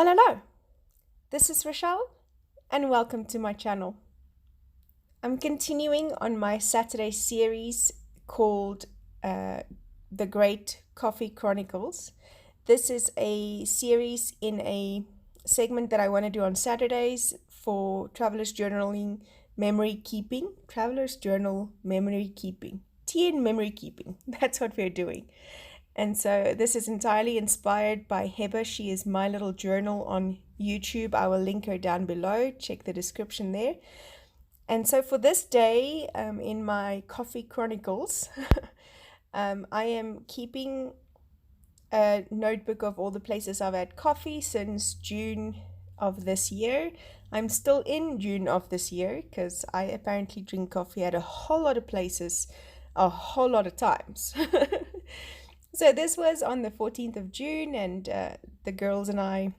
Well, hello, this is Rochelle, and welcome to my channel. I'm continuing on my Saturday series called The Great Coffee Chronicles. This is a series in a segment that I want to do on Saturdays for Traveler's Journaling Memory Keeping. Traveler's Journal Memory Keeping. Tea and Memory Keeping. That's what we're doing. And so this is entirely inspired by Faber. She is my little journal on YouTube. I will link her down below. Check the description there. And so for this day, in my coffee chronicles, I am keeping a notebook of all the places I've had coffee since June of this year. I'm still in June of this year because I apparently drink coffee at a whole lot of places, a whole lot of times. So this was on the 14th of June, and the girls and I,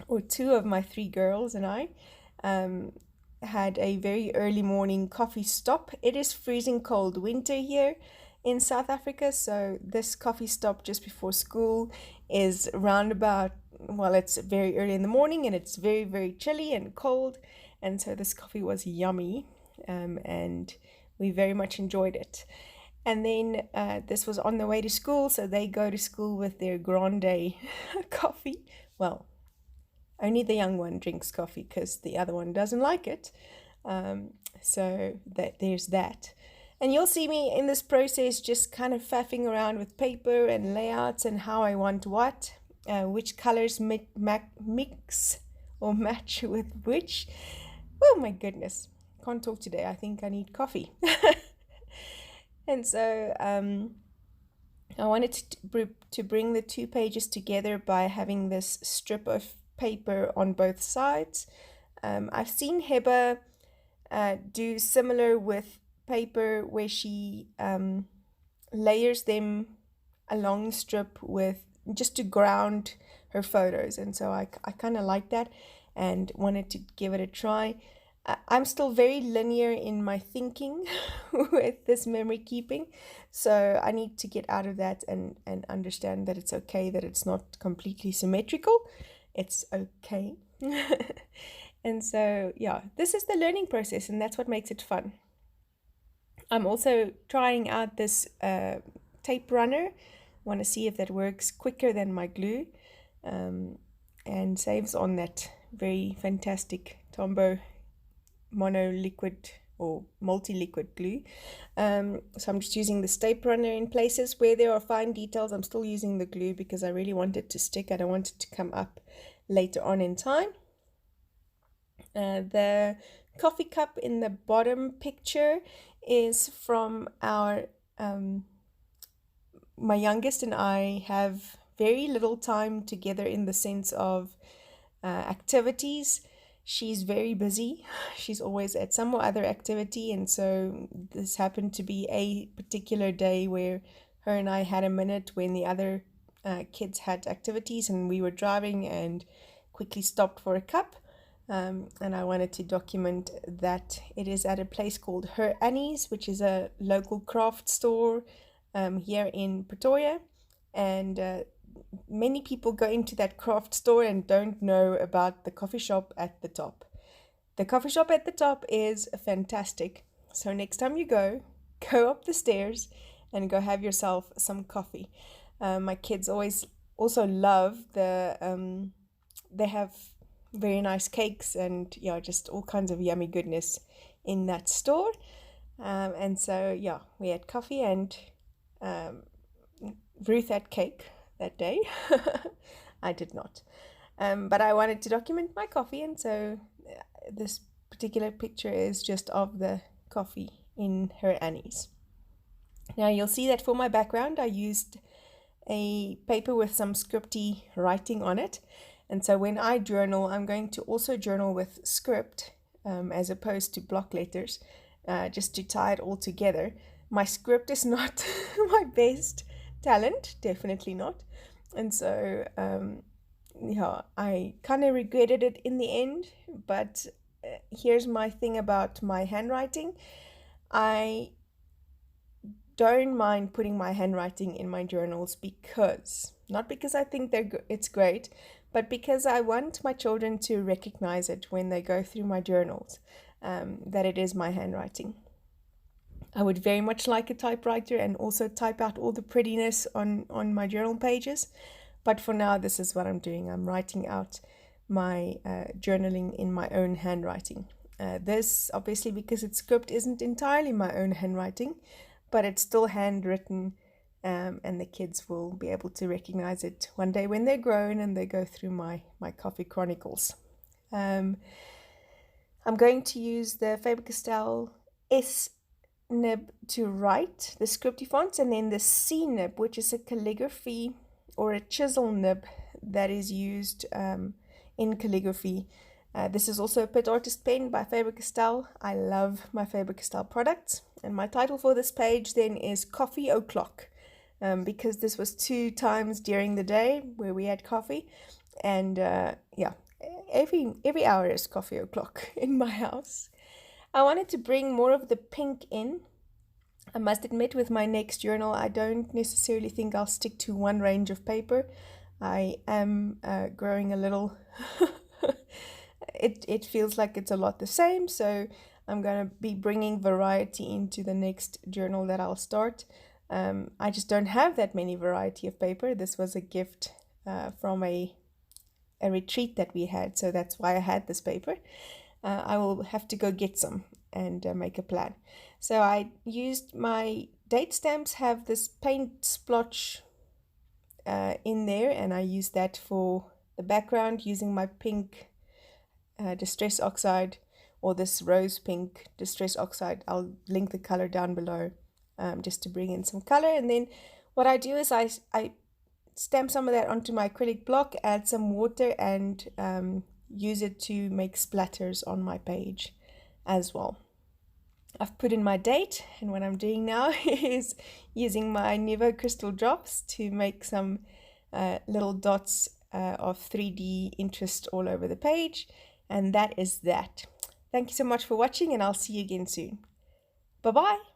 or two of my three girls and I, had a very early morning coffee stop. It is freezing cold winter here in South Africa, so this coffee stop just before school is round about, well, it's very early in the morning and it's very, very chilly and cold, and so this coffee was yummy, and we very much enjoyed it. And then this was on the way to school, so they go to school with their grande coffee. Well, only the young one drinks coffee because the other one doesn't like it. So there's that. And you'll see me in this process just kind of faffing around with paper and layouts and how I want what, which colors mix or match with which. Oh my goodness, can't talk today. I think I need coffee. And so I wanted to bring the two pages together by having this strip of paper on both sides. I've seen Heba do similar with paper where she layers them a long strip with just to ground her photos, and so I kind of like that and wanted to give it a try. I'm still very linear in my thinking with this memory keeping, so I need to get out of that and understand that it's okay that it's not completely symmetrical. It's okay. And so, yeah, this is the learning process, and that's what makes it fun. I'm also trying out this tape runner. Want to see if that works quicker than my glue, and saves on that very fantastic Tombow mono liquid or multi-liquid glue. So I'm just using the tape runner in places where there are fine details. I'm still using the glue because I really want it to stick. I don't want it to come up later on in time. The coffee cup in the bottom picture is from our my youngest and I have very little time together in the sense of activities. She's very busy. She's always at some or other activity, and so this happened to be a particular day where her and I had a minute when the other kids had activities, and we were driving and quickly stopped for a cup, and I wanted to document that. It is at a place called Her Annie's, which is a local craft store here in Pretoria, and many people go into that craft store and don't know about the coffee shop at the top. The coffee shop at the top is fantastic. So next time you go up the stairs and go have yourself some coffee. My kids always also love they have very nice cakes and just all kinds of yummy goodness in that store. And so we had coffee and Ruth had cake that day. I did not, but I wanted to document my coffee, and so this particular picture is just of the coffee in Her Annie's. Now you'll see that for my background I used a paper with some scripty writing on it, and so when I journal I'm going to also journal with script as opposed to block letters, just to tie it all together. My script is not my best talent, definitely not, and so I kind of regretted it in the end. But here's my thing about my handwriting. I don't mind putting my handwriting in my journals not because I think it's great, but because I want my children to recognize it when they go through my journals, that it is my handwriting. I would very much like a typewriter and also type out all the prettiness on my journal pages. But for now, this is what I'm doing. I'm writing out my journaling in my own handwriting. This, obviously, because it's script, isn't entirely my own handwriting, but it's still handwritten, and the kids will be able to recognize it one day when they're grown and they go through my coffee chronicles. I'm going to use the Faber Castell S nib to write the scripty fonts, and then the C nib, which is a calligraphy or a chisel nib that is used in calligraphy. This is also a Pit Artist pen by Faber Castell. I love my Faber Castell products, and my title for this page then is Coffee O'Clock, because this was 2 times during the day where we had coffee, and yeah, every hour is coffee o'clock in my house. I wanted to bring more of the pink in. I must admit, with my next journal, I don't necessarily think I'll stick to one range of paper. I am growing a little... it feels like it's a lot the same, so I'm going to be bringing variety into the next journal that I'll start. I just don't have that many variety of paper. This was a gift from a retreat that we had, so that's why I had this paper. I will have to go get some and make a plan. So I used my date stamps, have this paint splotch in there, and I used that for the background using my pink Distress Oxide, or this rose pink Distress Oxide. I'll link the color down below, just to bring in some color. And then what I do is I stamp some of that onto my acrylic block, add some water, and use it to make splatters on my page as well. I've put in my date, and what I'm doing now is using my Nuvo crystal drops to make some little dots of 3D interest all over the page, and that is that. Thank you so much for watching, and I'll see you again soon. Bye bye.